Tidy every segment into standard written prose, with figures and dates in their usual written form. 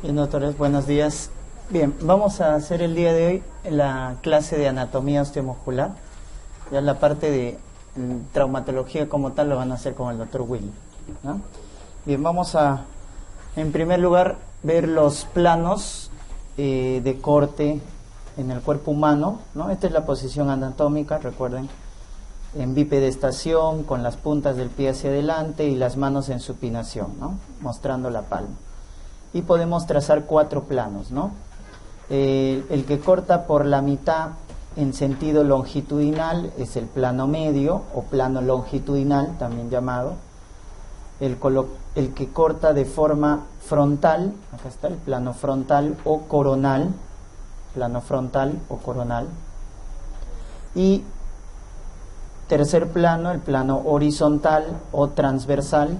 Bien, doctores, buenos días. Bien, vamos a hacer el día de hoy la clase de anatomía osteomuscular. Ya la parte de traumatología como tal lo van a hacer con el doctor Willy, ¿no? Bien, vamos a, en primer lugar, ver los planos de corte en el cuerpo humano, ¿no? Esta es la posición anatómica, recuerden, en bipedestación, con las puntas del pie hacia adelante y las manos en supinación, ¿no? Mostrando la palma. Y podemos trazar 4 planos, ¿no? El que corta por la mitad en sentido longitudinal es el plano medio o plano longitudinal, también llamado. El que corta de forma frontal, acá está el plano frontal o coronal, plano frontal o coronal. Y tercer plano, el plano horizontal o transversal.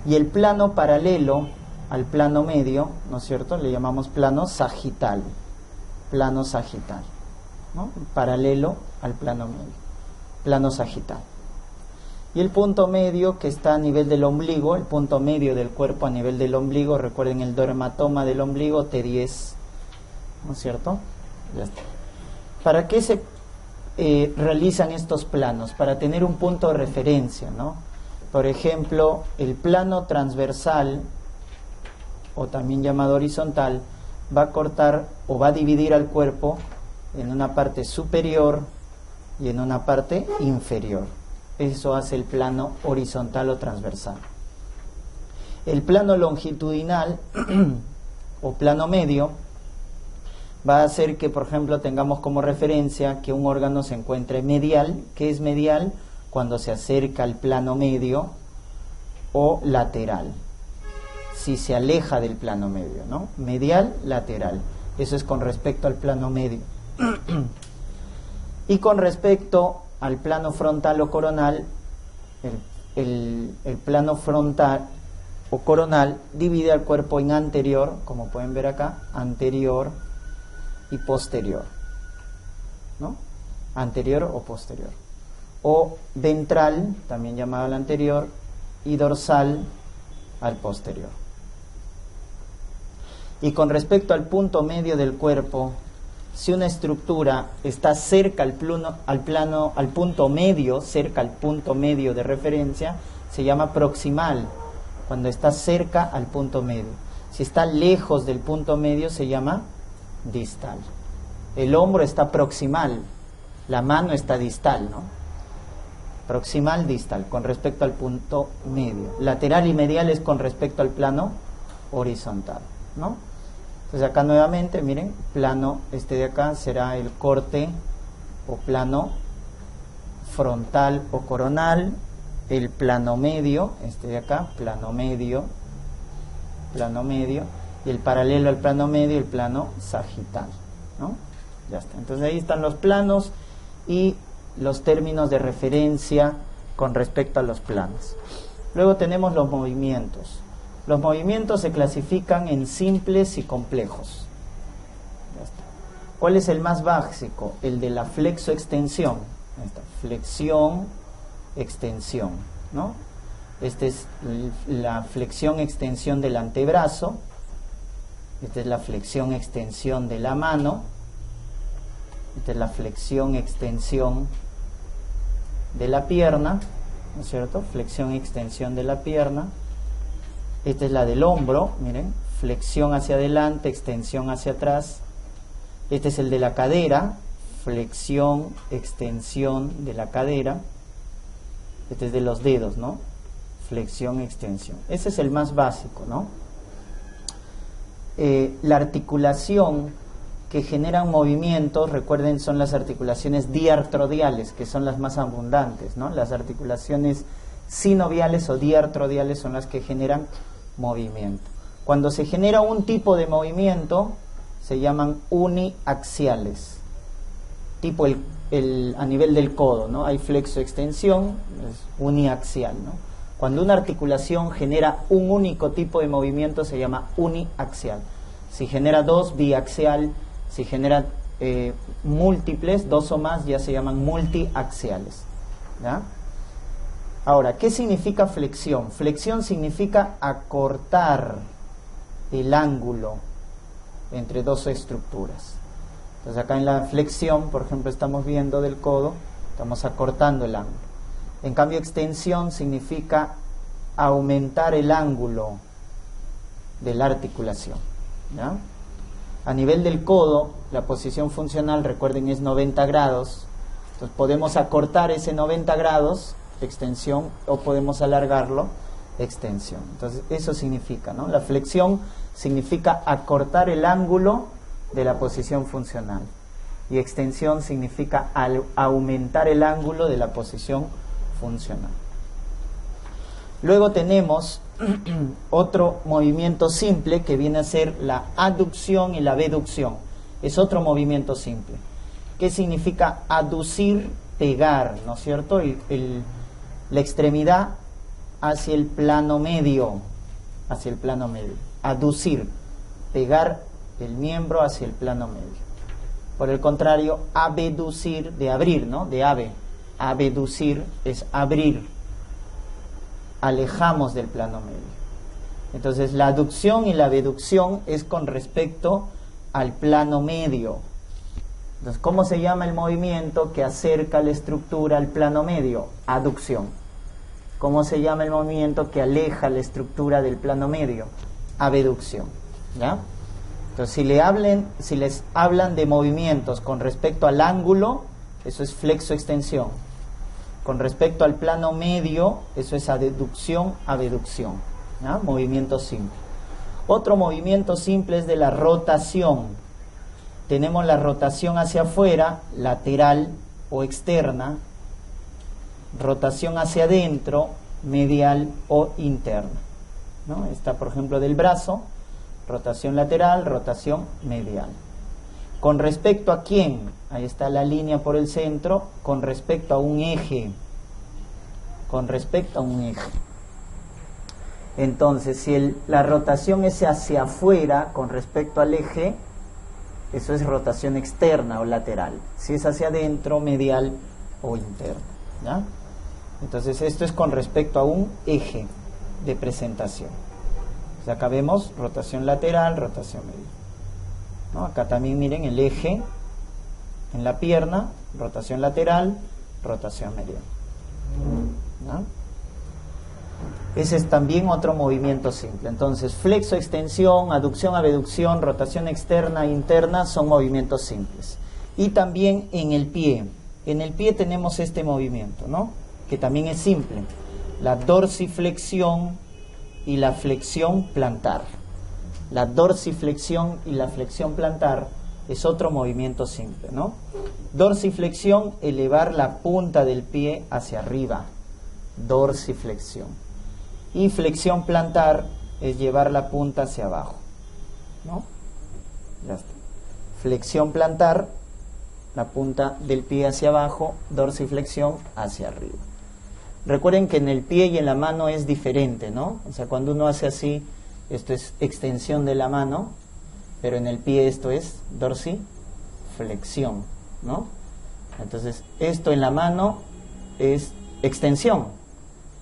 Y el plano paralelo al plano medio, ¿no es cierto? Le llamamos plano sagital, ¿no? Paralelo al plano medio, plano sagital. Y el punto medio que está a nivel del ombligo, el punto medio del cuerpo a nivel del ombligo, recuerden el dermatoma del ombligo, T10, ¿no es cierto? Ya está. ¿Para qué se realizan estos planos? Para tener un punto de referencia, ¿no? Por ejemplo, el plano transversal, o también llamado horizontal, va a cortar o va a dividir al cuerpo en una parte superior y en una parte inferior. Eso hace el plano horizontal o transversal. El plano longitudinal o plano medio va a hacer que, por ejemplo, tengamos como referencia que un órgano se encuentre medial. ¿Qué es medial? Cuando se acerca al plano medio, o lateral, si se aleja del plano medio, ¿no? Medial, lateral. Eso es con respecto al plano medio. Y con respecto al plano frontal o coronal, el plano frontal o coronal divide al cuerpo en anterior, como pueden ver acá, anterior y posterior, ¿no? Anterior o posterior. O ventral, también llamado al anterior, y dorsal al posterior. Y con respecto al punto medio del cuerpo, si una estructura está cerca al punto medio, cerca al punto medio de referencia, se llama proximal, cuando está cerca al punto medio. Si está lejos del punto medio, se llama distal. El hombro está proximal, la mano está distal, ¿no? Proximal, distal, con respecto al punto medio. Lateral y medial es con respecto al plano horizontal, ¿no? Entonces acá nuevamente, miren, plano este de acá será el corte o plano frontal o coronal. El plano medio, este de acá, plano medio, y el paralelo al plano medio, el plano sagital, ¿no? Ya está. Entonces ahí están los planos y los términos de referencia con respecto a los planos. Luego tenemos los movimientos. Los movimientos se clasifican en simples y complejos. Ya está. ¿Cuál es el más básico? El de la flexoextensión. Flexión, extensión, ¿no? Esta es la flexión extensión del antebrazo. Esta es la flexión extensión de la mano. Esta es la flexión extensión de la pierna, ¿no es cierto? Flexión y extensión de la pierna. Esta es la del hombro, miren, flexión hacia adelante, extensión hacia atrás. Este es el de la cadera, flexión, extensión de la cadera. Este es de los dedos, ¿no? Flexión, extensión. Ese es el más básico, ¿no? La articulación que generan movimientos, recuerden, son las articulaciones diartrodiales, que son las más abundantes, ¿no? Las articulaciones sinoviales o diartrodiales son las que generan movimiento. Cuando se genera un tipo de movimiento, se llaman uniaxiales, tipo a nivel del codo, ¿no? Hay flexoextensión, es uniaxial, ¿no? Cuando una articulación genera un único tipo de movimiento, se llama uniaxial. Si genera dos, biaxial. Si genera múltiples, 2 o más, ya se llaman multiaxiales, ¿ya? Ahora, ¿qué significa flexión? Flexión significa acortar el ángulo entre dos estructuras. Entonces acá en la flexión, por ejemplo, estamos viendo del codo, estamos acortando el ángulo. En cambio, extensión significa aumentar el ángulo de la articulación, ¿ya? A nivel del codo, la posición funcional, recuerden, es 90 grados. Entonces podemos acortar ese 90 grados, extensión, o podemos alargarlo, extensión. Entonces eso significa, ¿no? La flexión significa acortar el ángulo de la posición funcional. Y extensión significa aumentar el ángulo de la posición funcional. Luego tenemos otro movimiento simple que viene a ser la aducción y la abducción. Es otro movimiento simple. ¿Qué significa aducir? Pegar, ¿no es cierto? La extremidad hacia el plano medio. Hacia el plano medio. Aducir. Pegar el miembro hacia el plano medio. Por el contrario, abducir, de abrir, ¿no? De ave. Abducir es abrir. Alejamos del plano medio. Entonces la aducción y la abducción es con respecto al plano medio. Entonces, ¿cómo se llama el movimiento que acerca la estructura al plano medio? Aducción. ¿Cómo se llama el movimiento que aleja la estructura del plano medio? Abducción. ¿Ya? Entonces, si les hablan de movimientos con respecto al ángulo, eso es flexo-extensión. Con respecto al plano medio, eso es aducción, abducción. ¿Ya? Movimiento simple. Otro movimiento simple es de la rotación. Tenemos la rotación hacia afuera, lateral o externa, rotación hacia adentro, medial o interna, ¿no? Está, por ejemplo, del brazo, rotación lateral, rotación medial. ¿Con respecto a quién? Ahí está la línea por el centro, con respecto a un eje. Con respecto a un eje. Entonces, si la rotación es hacia afuera con respecto al eje, eso es rotación externa o lateral. Si es hacia adentro, medial o interna, ¿ya? Entonces esto es con respecto a un eje de presentación. O sea, acá vemos rotación lateral, rotación medial, ¿no? Acá también miren el eje en la pierna, rotación lateral, rotación medial, ¿no? Ese es también otro movimiento simple. Entonces, flexo, extensión, aducción, abducción, rotación externa e interna son movimientos simples. Y también en el pie. En el pie tenemos este movimiento, ¿no? Que también es simple. La dorsiflexión y la flexión plantar. La dorsiflexión y la flexión plantar es otro movimiento simple, ¿no? Dorsiflexión, elevar la punta del pie hacia arriba. Dorsiflexión. Y flexión plantar es llevar la punta hacia abajo, ¿no? Ya está. Flexión plantar, la punta del pie hacia abajo, dorsiflexión hacia arriba. Recuerden que en el pie y en la mano es diferente, ¿no? O sea, cuando uno hace así, esto es extensión de la mano, pero en el pie esto es dorsiflexión, ¿no? Entonces, esto en la mano es extensión,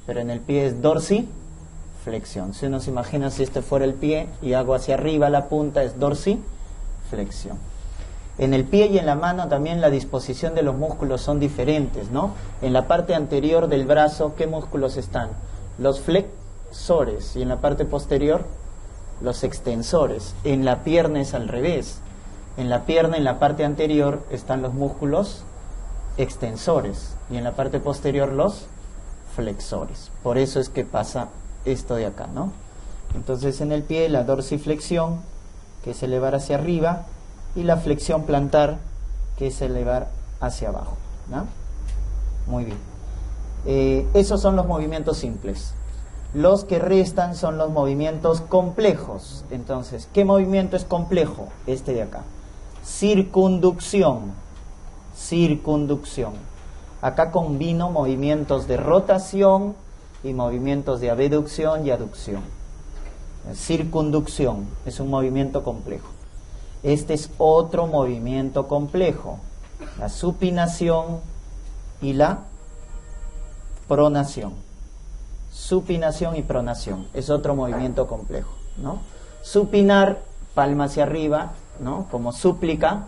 pero en el pie es dorsiflexión. Si uno se imagina si este fuera el pie y hago hacia arriba la punta, es dorsiflexión. En el pie y en la mano también la disposición de los músculos son diferentes, ¿no? En la parte anterior del brazo, ¿qué músculos están? Los flexores, y en la parte posterior, los extensores. En la pierna es al revés. En la pierna, en la parte anterior, están los músculos extensores, y en la parte posterior los flexores. Por eso es que pasa esto de acá, ¿no? Entonces en el pie la dorsiflexión, que es elevar hacia arriba, y la flexión plantar, que es elevar hacia abajo, ¿no? Muy bien. Esos son los movimientos simples. Los que restan son los movimientos complejos. Entonces, ¿qué movimiento es complejo? Este de acá. Circunducción. Circunducción. Acá combino movimientos de rotación y movimientos de abducción y aducción. Circunducción es un movimiento complejo. Este es otro movimiento complejo. La supinación y la pronación. Supinación y pronación es otro movimiento complejo, ¿no? Supinar, palma hacia arriba, ¿no? Como súplica.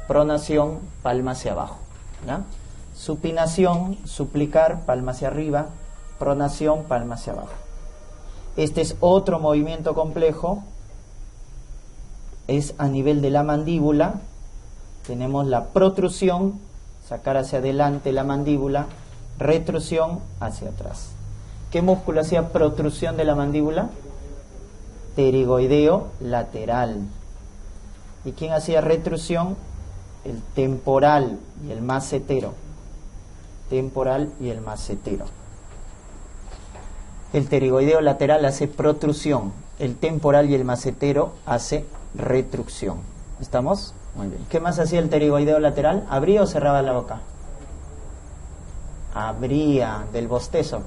Pronación, palma hacia abajo, ¿ya? Supinación, suplicar, palma hacia arriba. Pronación, palma hacia abajo. Este es otro movimiento complejo. Es a nivel de la mandíbula. Tenemos la protrusión, sacar hacia adelante la mandíbula. Retrusión, hacia atrás. ¿Qué músculo hacía protrusión de la mandíbula? Pterigoideo lateral. ¿Y quién hacía retrusión? El temporal y el macetero. Temporal y el macetero. El pterigoideo lateral hace protrusión. El temporal y el macetero hace retrucción. ¿Estamos? Muy bien. ¿Qué más hacía el pterigoideo lateral? ¿Abría o cerraba la boca? Abría, del bostezo.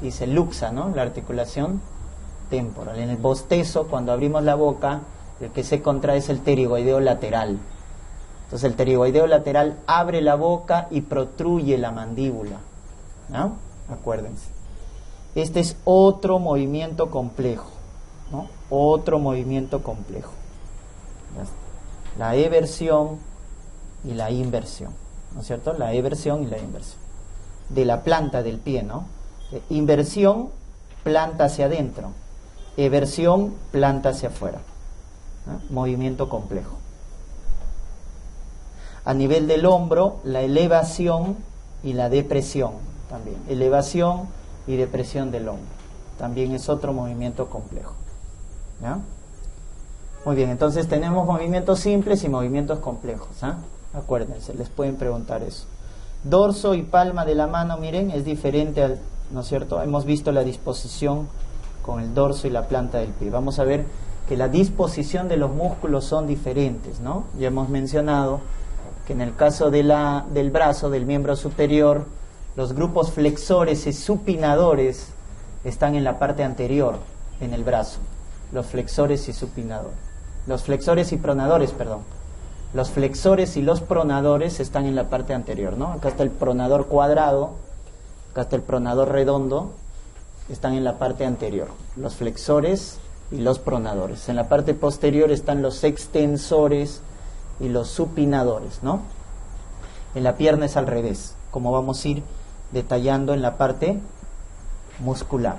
Y se luxa, ¿no? La articulación temporal. En el bostezo, cuando abrimos la boca, el que se contrae es el pterigoideo lateral. Entonces el pterigoideo lateral abre la boca y protruye la mandíbula, ¿no? Acuérdense. Este es otro movimiento complejo, ¿no? Otro movimiento complejo. La eversión y la inversión, ¿no es cierto? La eversión y la inversión. De la planta del pie, ¿no? Inversión, planta hacia adentro. Eversión, planta hacia afuera, ¿no? Movimiento complejo. A nivel del hombro, la elevación y la depresión también. Elevación y depresión del hombro. También es otro movimiento complejo, ¿ya? Muy bien, entonces tenemos movimientos simples y movimientos complejos, ¿eh? Acuérdense, les pueden preguntar eso. Dorso y palma de la mano, miren, es diferente al, ¿no es cierto? Hemos visto la disposición con el dorso y la planta del pie. Vamos a ver que la disposición de los músculos son diferentes, ¿no? Ya hemos mencionado que en el caso de del brazo, del miembro superior, los grupos flexores y supinadores están en la parte anterior, en el brazo. Los flexores y supinadores. Los flexores y pronadores, perdón. Los flexores y los pronadores están en la parte anterior, ¿no? Acá está el pronador cuadrado, acá está el pronador redondo, están en la parte anterior. Los flexores y los pronadores. En la parte posterior están los extensores y los supinadores, ¿no? En la pierna es al revés, como vamos a ir detallando en la parte muscular.